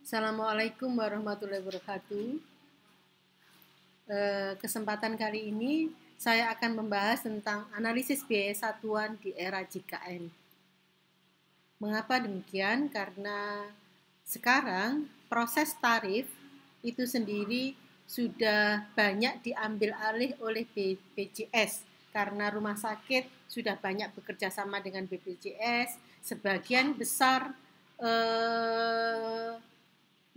Assalamualaikum warahmatullahi wabarakatuh. Kesempatan kali ini saya akan membahas tentang analisis biaya satuan di era JKN. Mengapa demikian? Karena sekarang proses tarif itu sendiri sudah banyak diambil alih oleh BPJS karena rumah sakit sudah banyak bekerja sama dengan BPJS. Sebagian besar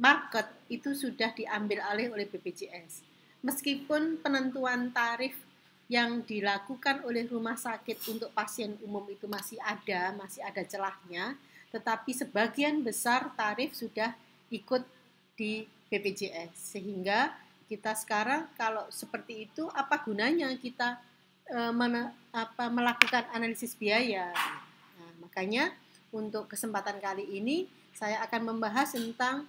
market itu sudah diambil alih oleh BPJS. Meskipun penentuan tarif yang dilakukan oleh rumah sakit untuk pasien umum itu masih ada celahnya, tetapi sebagian besar tarif sudah ikut di BPJS. Sehingga kita sekarang kalau seperti itu, apa gunanya kita melakukan analisis biaya? Nah, makanya untuk kesempatan kali ini saya akan membahas tentang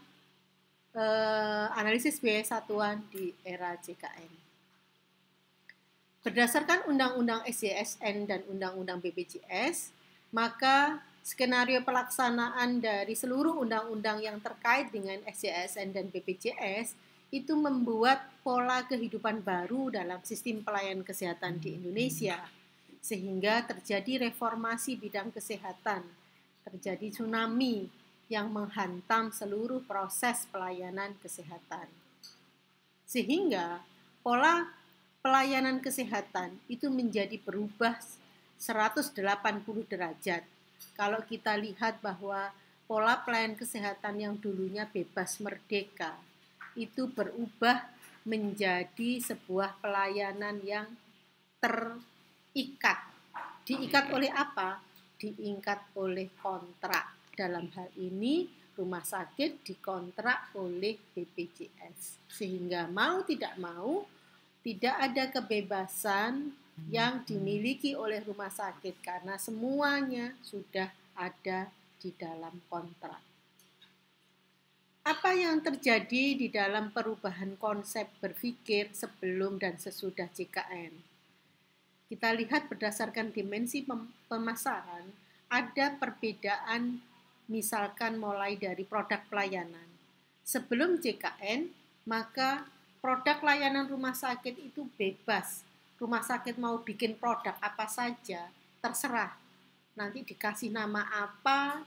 analisis biaya satuan di era JKN. Berdasarkan Undang-Undang SJSN dan Undang-Undang BPJS, maka skenario pelaksanaan dari seluruh undang-undang yang terkait dengan SJSN dan BPJS itu membuat pola kehidupan baru dalam sistem pelayanan kesehatan di Indonesia, sehingga terjadi reformasi bidang kesehatan, terjadi tsunami yang menghantam seluruh proses pelayanan kesehatan. Sehingga pola pelayanan kesehatan itu menjadi berubah 180 derajat. Kalau kita lihat bahwa pola pelayanan kesehatan yang dulunya bebas merdeka itu berubah menjadi sebuah pelayanan yang terikat. Diikat oleh apa? Diikat oleh kontrak. Dalam hal ini rumah sakit dikontrak oleh BPJS. Sehingga mau tidak mau tidak ada kebebasan yang dimiliki oleh rumah sakit karena semuanya sudah ada di dalam kontrak. Apa yang terjadi di dalam perubahan konsep berpikir sebelum dan sesudah JKN? Kita lihat berdasarkan dimensi pemasaran, ada perbedaan misalkan mulai dari produk pelayanan. Sebelum JKN, maka produk layanan rumah sakit itu bebas. Rumah sakit mau bikin produk apa saja, terserah. Nanti dikasih nama apa,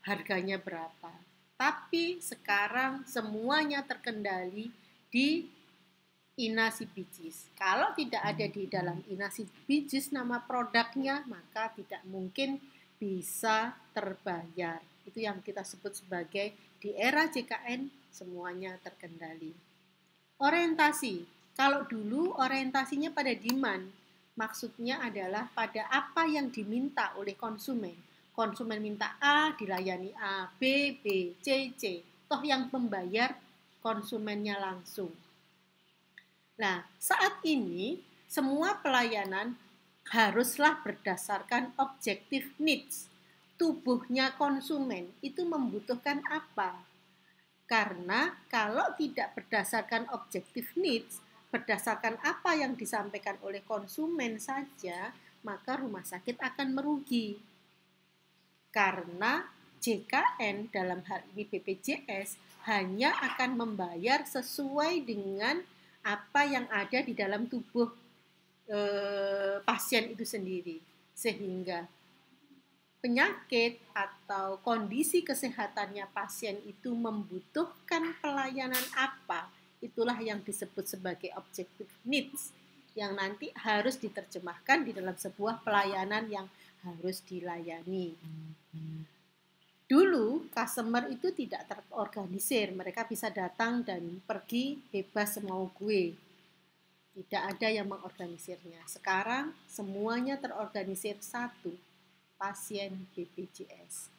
harganya berapa. Tapi sekarang semuanya terkendali di INA-CBJS. Kalau tidak ada di dalam INA-CBJS nama produknya, maka tidak mungkin bisa terbayar. Itu yang kita sebut sebagai di era JKN semuanya terkendali. Orientasi. Kalau dulu orientasinya pada demand, maksudnya adalah pada apa yang diminta oleh konsumen. Konsumen minta A, dilayani A, B, B, C, C. Toh yang membayar konsumennya langsung. Nah, saat ini semua pelayanan haruslah berdasarkan objective needs. Tubuhnya konsumen itu membutuhkan apa? Karena kalau tidak berdasarkan objective needs, berdasarkan apa yang disampaikan oleh konsumen saja, maka rumah sakit akan merugi. Karena JKN dalam hal ini BPJS hanya akan membayar sesuai dengan apa yang ada di dalam tubuh pasien itu sendiri. Sehingga penyakit atau kondisi kesehatannya pasien itu membutuhkan pelayanan apa, itulah yang disebut sebagai objective needs yang nanti harus diterjemahkan di dalam sebuah pelayanan yang harus dilayani. Dulu customer itu tidak terorganisir, mereka bisa datang dan pergi bebas semau gue. Tidak ada yang mengorganisirnya. Sekarang semuanya terorganisir satu, pasien BPJS.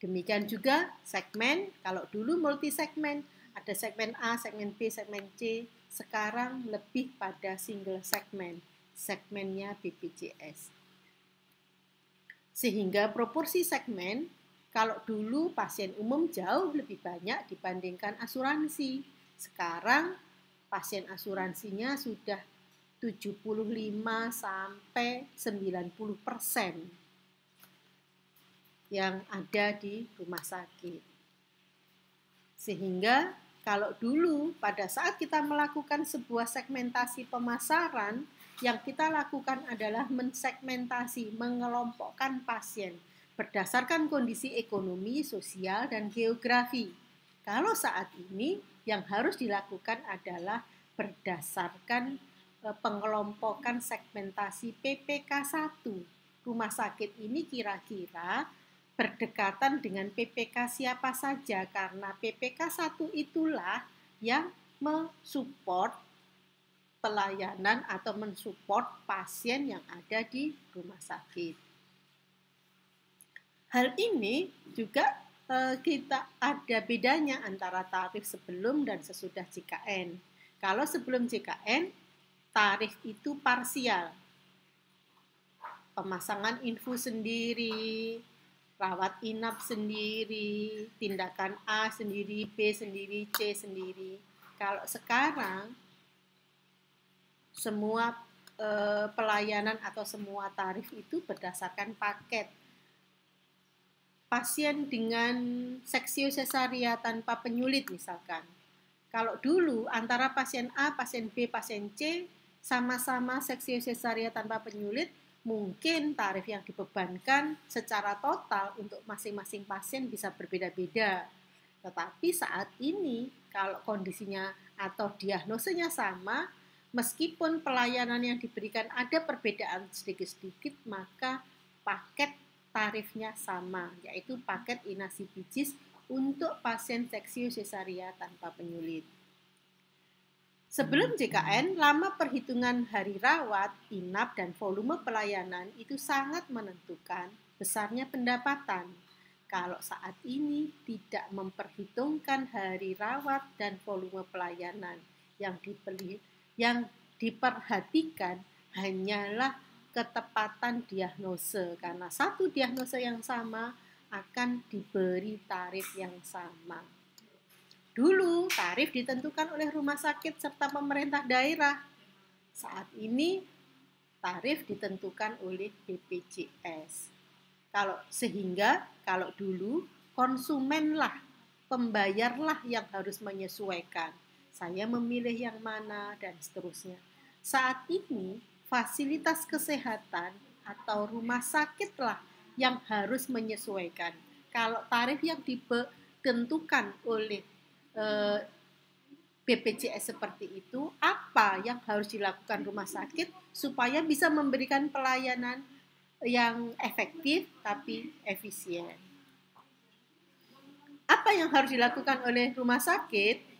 Demikian juga segmen, kalau dulu multi segmen, ada segmen A, segmen B, segmen C, sekarang lebih pada single segmen, segmennya BPJS. Sehingga proporsi segmen, kalau dulu pasien umum jauh lebih banyak dibandingkan asuransi. Sekarang pasien asuransinya sudah 75 sampai 90% yang ada di rumah sakit. Sehingga kalau dulu pada saat kita melakukan sebuah segmentasi pemasaran, yang kita lakukan adalah mensegmentasi, mengelompokkan pasien berdasarkan kondisi ekonomi, sosial, dan geografi. Kalau saat ini yang harus dilakukan adalah berdasarkan pengelompokan segmentasi PPK 1. Rumah sakit ini kira-kira berdekatan dengan PPK siapa saja, karena PPK 1 itulah yang mensupport pelayanan atau mensupport pasien yang ada di rumah sakit. Hal ini juga kita ada bedanya antara tarif sebelum dan sesudah JKN. Kalau sebelum JKN, tarif itu parsial. Pemasangan infus sendiri, rawat inap sendiri, tindakan A sendiri, B sendiri, C sendiri. Kalau sekarang semua pelayanan atau semua tarif itu berdasarkan paket. Pasien dengan seksio sesaria tanpa penyulit misalkan. Kalau dulu antara pasien A, pasien B, pasien C sama-sama seksio sesaria tanpa penyulit, mungkin tarif yang dibebankan secara total untuk masing-masing pasien bisa berbeda-beda. Tetapi saat ini kalau kondisinya atau diagnosenya sama, meskipun pelayanan yang diberikan ada perbedaan sedikit-sedikit, maka paket tarifnya sama, yaitu paket inasi bijis untuk pasien seksio sesaria tanpa penyulit. Sebelum JKN, lama perhitungan hari rawat, inap, dan volume pelayanan itu sangat menentukan besarnya pendapatan. Kalau saat ini tidak memperhitungkan hari rawat dan volume pelayanan, yang diperhatikan hanyalah ketepatan diagnose, karena satu diagnose yang sama akan diberi tarif yang sama. Dulu tarif ditentukan oleh rumah sakit serta pemerintah daerah. Saat ini tarif ditentukan oleh BPJS. Sehingga kalau dulu konsumenlah, pembayarlah yang harus menyesuaikan. Saya memilih yang mana dan seterusnya. Saat ini fasilitas kesehatan atau rumah sakitlah yang harus menyesuaikan. Kalau tarif yang ditentukan oleh BPJS seperti itu, apa yang harus dilakukan rumah sakit supaya bisa memberikan pelayanan yang efektif tapi efisien? Apa yang harus dilakukan oleh rumah sakit?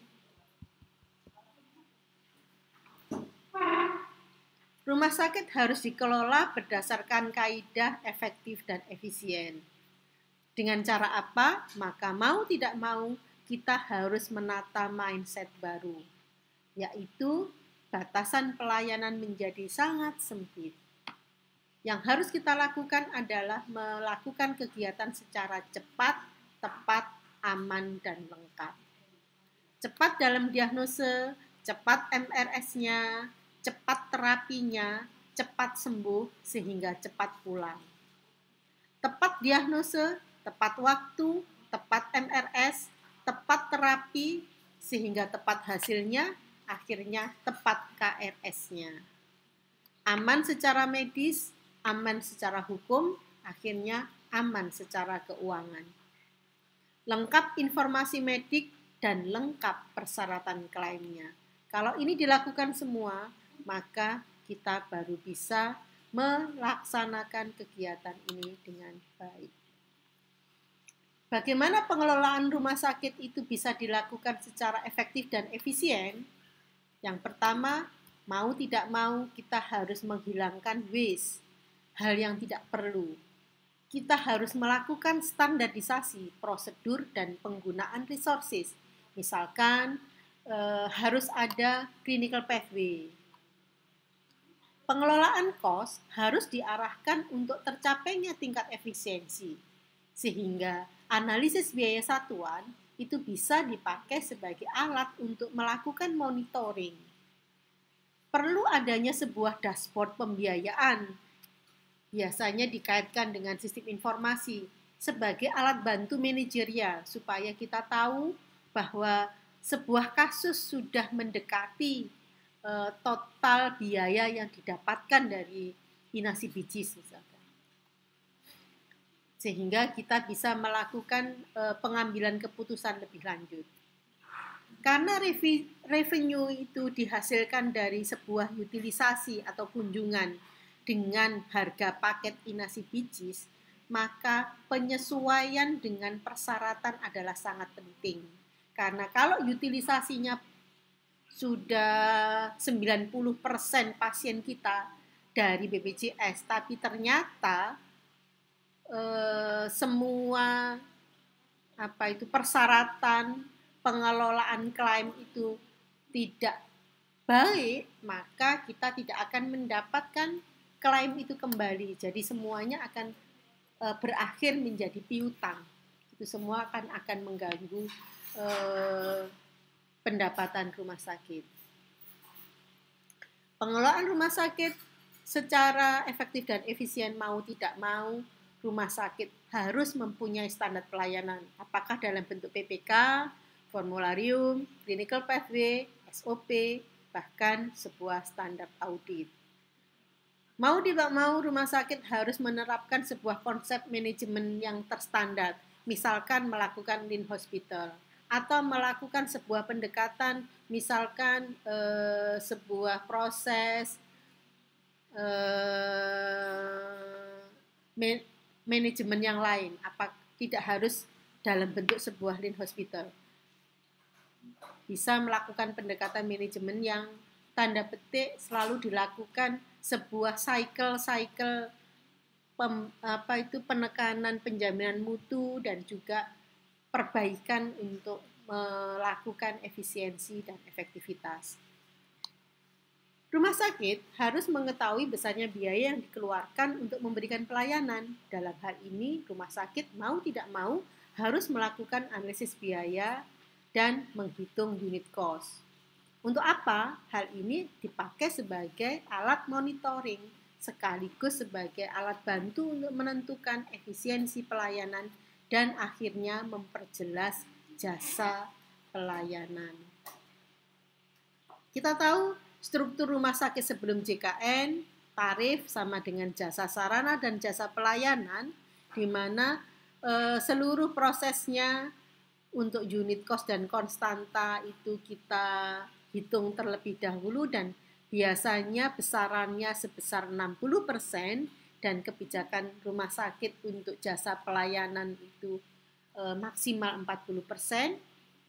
Rumah sakit harus dikelola berdasarkan kaidah efektif dan efisien. Dengan cara apa? Maka mau tidak mau kita harus menata mindset baru, yaitu batasan pelayanan menjadi sangat sempit. Yang harus kita lakukan adalah melakukan kegiatan secara cepat, tepat, aman, dan lengkap. Cepat dalam diagnose, cepat MRS-nya, cepat terapinya, cepat sembuh, sehingga cepat pulang. Tepat diagnose, tepat waktu, tepat MRS, tepat terapi, sehingga tepat hasilnya, akhirnya tepat KRS-nya. Aman secara medis, aman secara hukum, akhirnya aman secara keuangan. Lengkap informasi medik dan lengkap persyaratan klaimnya. Kalau ini dilakukan semua, maka kita baru bisa melaksanakan kegiatan ini dengan baik. Bagaimana pengelolaan rumah sakit itu bisa dilakukan secara efektif dan efisien? Yang pertama, mau tidak mau kita harus menghilangkan waste, hal yang tidak perlu. Kita harus melakukan standarisasi prosedur dan penggunaan resources. Misalkan harus ada clinical pathway. Pengelolaan cost harus diarahkan untuk tercapainya tingkat efisiensi, sehingga analisis biaya satuan itu bisa dipakai sebagai alat untuk melakukan monitoring. Perlu adanya sebuah dashboard pembiayaan, biasanya dikaitkan dengan sistem informasi sebagai alat bantu manajerial supaya kita tahu bahwa sebuah kasus sudah mendekati total biaya yang didapatkan dari inasi bijis misalkan. Sehingga kita bisa melakukan pengambilan keputusan lebih lanjut. Karena revenue itu dihasilkan dari sebuah utilisasi atau kunjungan dengan harga paket inasi bijis, maka penyesuaian dengan persyaratan adalah sangat penting. Karena kalau utilisasinya sudah 90% pasien kita dari BPJS, tapi ternyata semua persyaratan pengelolaan klaim itu tidak baik, maka kita tidak akan mendapatkan klaim itu kembali. Jadi semuanya akan berakhir menjadi piutang. Itu semua akan mengganggu pendapatan rumah sakit. Pengelolaan rumah sakit secara efektif dan efisien, mau tidak mau, rumah sakit harus mempunyai standar pelayanan. Apakah dalam bentuk PPK, formularium, clinical pathway, SOP, bahkan sebuah standar audit. Mau tidak mau, rumah sakit harus menerapkan sebuah konsep manajemen yang terstandar, misalkan melakukan lean hospital, atau melakukan sebuah pendekatan, misalkan sebuah proses manajemen yang lain, tidak harus dalam bentuk sebuah lean hospital. Bisa melakukan pendekatan manajemen yang tanda petik selalu dilakukan sebuah cycle penekanan penjaminan mutu dan juga perbaikan untuk melakukan efisiensi dan efektivitas. Rumah sakit harus mengetahui besarnya biaya yang dikeluarkan untuk memberikan pelayanan. Dalam hal ini, rumah sakit mau tidak mau harus melakukan analisis biaya dan menghitung unit cost. Untuk apa? Hal ini dipakai sebagai alat monitoring, sekaligus sebagai alat bantu untuk menentukan efisiensi pelayanan dan akhirnya memperjelas jasa pelayanan. Kita tahu struktur rumah sakit sebelum JKN, tarif sama dengan jasa sarana dan jasa pelayanan, di mana seluruh prosesnya untuk unit cost dan konstanta itu kita hitung terlebih dahulu dan biasanya besarannya sebesar 60% dan kebijakan rumah sakit untuk jasa pelayanan itu maksimal 40%,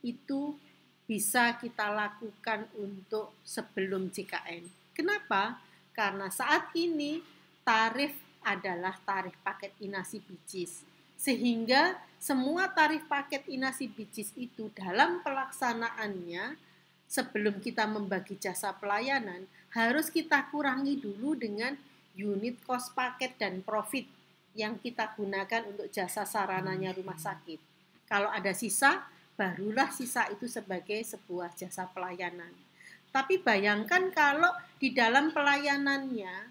itu bisa kita lakukan untuk sebelum JKN. Kenapa? Karena saat ini tarif adalah tarif paket inasi bijis. Sehingga semua tarif paket inasi bijis itu dalam pelaksanaannya sebelum kita membagi jasa pelayanan harus kita kurangi dulu dengan unit cost paket dan profit yang kita gunakan untuk jasa sarananya rumah sakit. Kalau ada sisa, barulah sisa itu sebagai sebuah jasa pelayanan. Tapi bayangkan kalau di dalam pelayanannya,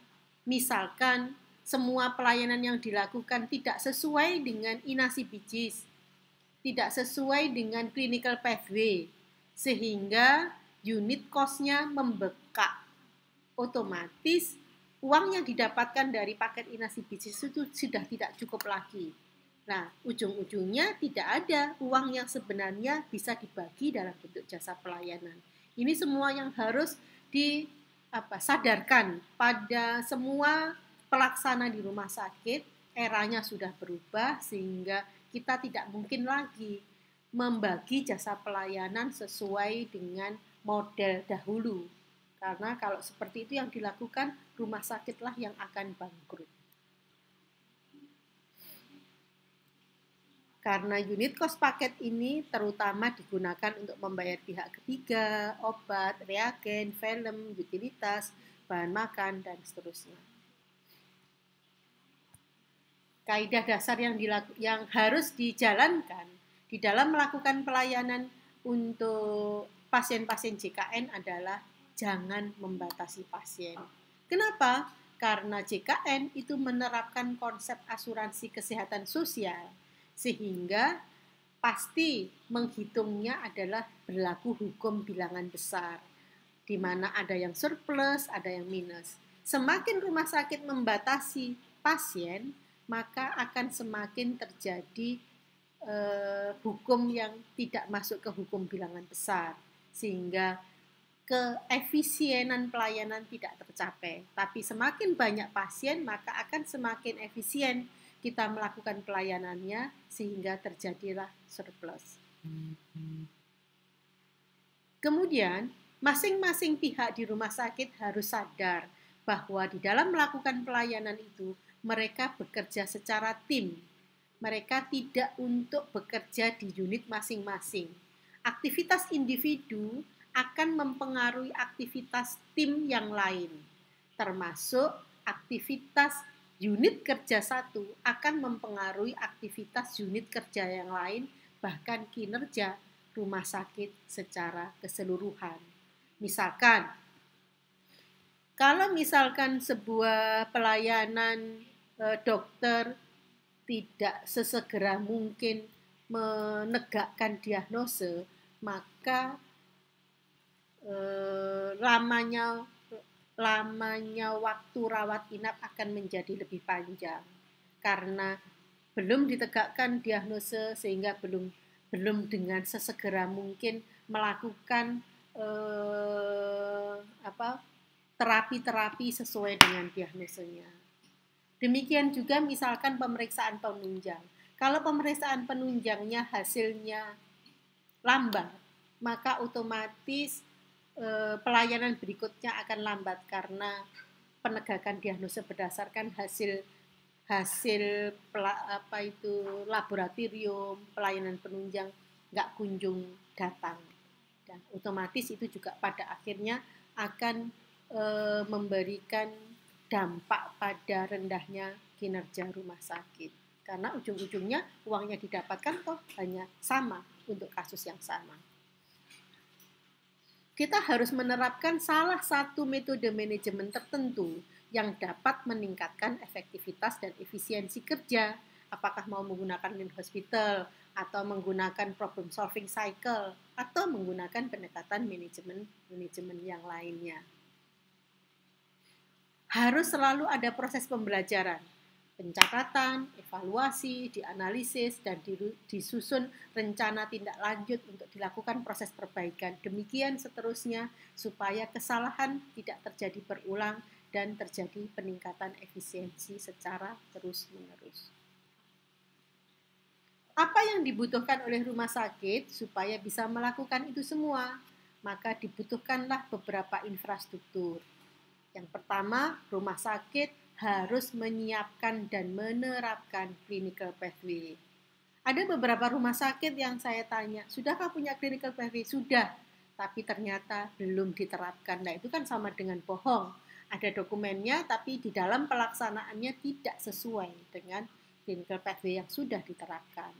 misalkan semua pelayanan yang dilakukan tidak sesuai dengan inasi bijis, tidak sesuai dengan clinical pathway, sehingga unit cost-nya membekak. Otomatis uang yang didapatkan dari paket inasi bijis itu sudah tidak cukup lagi. Nah, ujung-ujungnya tidak ada uang yang sebenarnya bisa dibagi dalam bentuk jasa pelayanan. Ini semua yang harus disadarkan pada semua pelaksana di rumah sakit. Eranya sudah berubah sehingga kita tidak mungkin lagi membagi jasa pelayanan sesuai dengan model dahulu. Karena kalau seperti itu yang dilakukan, rumah sakitlah yang akan bangkrut. Karena unit cost paket ini terutama digunakan untuk membayar pihak ketiga, obat, reagen, film, utilitas, bahan makan, dan seterusnya. Kaidah dasar yang harus dijalankan di dalam melakukan pelayanan untuk pasien-pasien JKN adalah jangan membatasi pasien. Kenapa? Karena JKN itu menerapkan konsep asuransi kesehatan sosial, sehingga pasti menghitungnya adalah berlaku hukum bilangan besar, di mana ada yang surplus, ada yang minus. Semakin rumah sakit membatasi pasien, maka akan semakin terjadi hukum yang tidak masuk ke hukum bilangan besar, sehingga keefisienan pelayanan tidak tercapai. Tapi semakin banyak pasien, maka akan semakin efisien kita melakukan pelayanannya sehingga terjadilah surplus. Kemudian, masing-masing pihak di rumah sakit harus sadar bahwa di dalam melakukan pelayanan itu mereka bekerja secara tim. Mereka tidak untuk bekerja di unit masing-masing. Aktivitas individu akan mempengaruhi aktivitas tim yang lain, termasuk aktivitas unit kerja satu akan mempengaruhi aktivitas unit kerja yang lain, bahkan kinerja rumah sakit secara keseluruhan. Misalkan, kalau misalkan sebuah pelayanan dokter tidak sesegera mungkin menegakkan diagnose, maka lamanya waktu rawat inap akan menjadi lebih panjang karena belum ditegakkan diagnose, sehingga belum dengan sesegera mungkin melakukan terapi-terapi sesuai dengan diagnosenya. Demikian juga misalkan pemeriksaan penunjang. Kalau pemeriksaan penunjangnya hasilnya lambat, maka otomatis pelayanan berikutnya akan lambat karena penegakan diagnosa berdasarkan hasil laboratorium, pelayanan penunjang nggak kunjung datang, dan otomatis itu juga pada akhirnya akan memberikan dampak pada rendahnya kinerja rumah sakit, karena ujung-ujungnya uangnya didapatkan kok hanya sama untuk kasus yang sama. Kita harus menerapkan salah satu metode manajemen tertentu yang dapat meningkatkan efektivitas dan efisiensi kerja. Apakah mau menggunakan lean hospital, atau menggunakan problem solving cycle, atau menggunakan pendekatan manajemen yang lainnya. Harus selalu ada proses pembelajaran, pencatatan, evaluasi, dianalisis, dan disusun rencana tindak lanjut untuk dilakukan proses perbaikan. Demikian seterusnya supaya kesalahan tidak terjadi berulang dan terjadi peningkatan efisiensi secara terus-menerus. Apa yang dibutuhkan oleh rumah sakit supaya bisa melakukan itu semua? Maka dibutuhkanlah beberapa infrastruktur. Yang pertama, rumah sakit harus menyiapkan dan menerapkan clinical pathway. Ada beberapa rumah sakit yang saya tanya, sudahkah punya clinical pathway? Sudah, tapi ternyata belum diterapkan. Nah, itu kan sama dengan bohong. Ada dokumennya, tapi di dalam pelaksanaannya tidak sesuai dengan clinical pathway yang sudah diterapkan.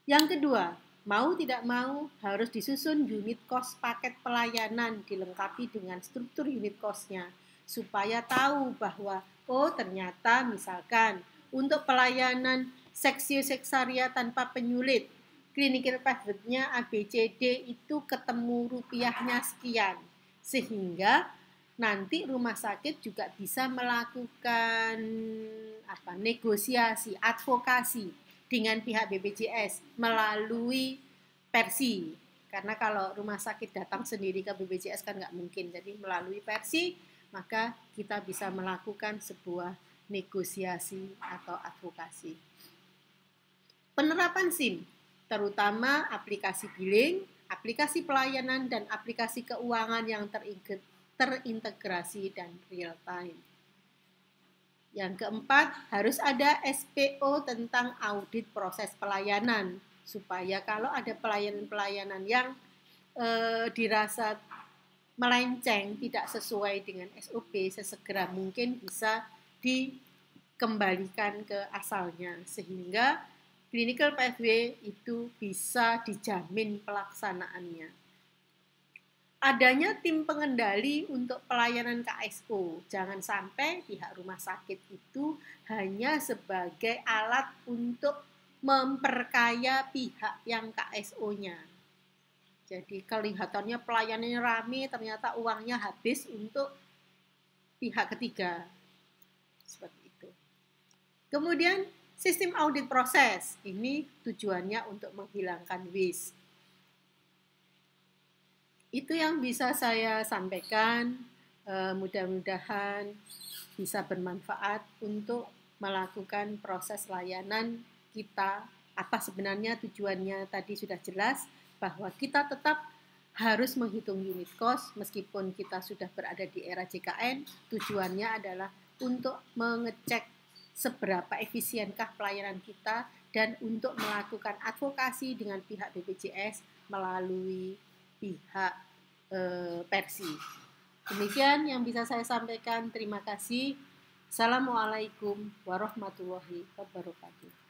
Yang kedua, mau tidak mau harus disusun unit cost paket pelayanan dilengkapi dengan struktur unit cost-nya, supaya tahu bahwa ternyata misalkan untuk pelayanan seksio-seksaria tanpa penyulit, clinical pathway-nya ABCD itu ketemu rupiahnya sekian, sehingga nanti rumah sakit juga bisa melakukan negosiasi, advokasi dengan pihak BPJS melalui Persi. Karena kalau rumah sakit datang sendiri ke BPJS kan nggak mungkin, jadi melalui Persi maka kita bisa melakukan sebuah negosiasi atau advokasi. Penerapan SIM, terutama aplikasi billing, aplikasi pelayanan, dan aplikasi keuangan yang terintegrasi dan real time. Yang keempat, harus ada SPO tentang audit proses pelayanan, supaya kalau ada pelayanan-pelayanan yang dirasa melenceng, tidak sesuai dengan SOP, sesegera mungkin bisa dikembalikan ke asalnya, sehingga clinical pathway itu bisa dijamin pelaksanaannya. Adanya tim pengendali untuk pelayanan KSO. Jangan sampai pihak rumah sakit itu hanya sebagai alat untuk memperkaya pihak yang KSO-nya. Jadi kelihatannya pelayanannya rame, ternyata uangnya habis untuk pihak ketiga. Seperti itu. Kemudian sistem audit proses. Ini tujuannya untuk menghilangkan waste. Itu yang bisa saya sampaikan. Mudah-mudahan bisa bermanfaat untuk melakukan proses layanan kita. Apa sebenarnya tujuannya tadi sudah jelas, bahwa kita tetap harus menghitung unit cost meskipun kita sudah berada di era JKN. Tujuannya adalah untuk mengecek seberapa efisienkah pelayanan kita dan untuk melakukan advokasi dengan pihak BPJS melalui pihak Persi. Demikian yang bisa saya sampaikan. Terima kasih. Assalamualaikum warahmatullahi wabarakatuh.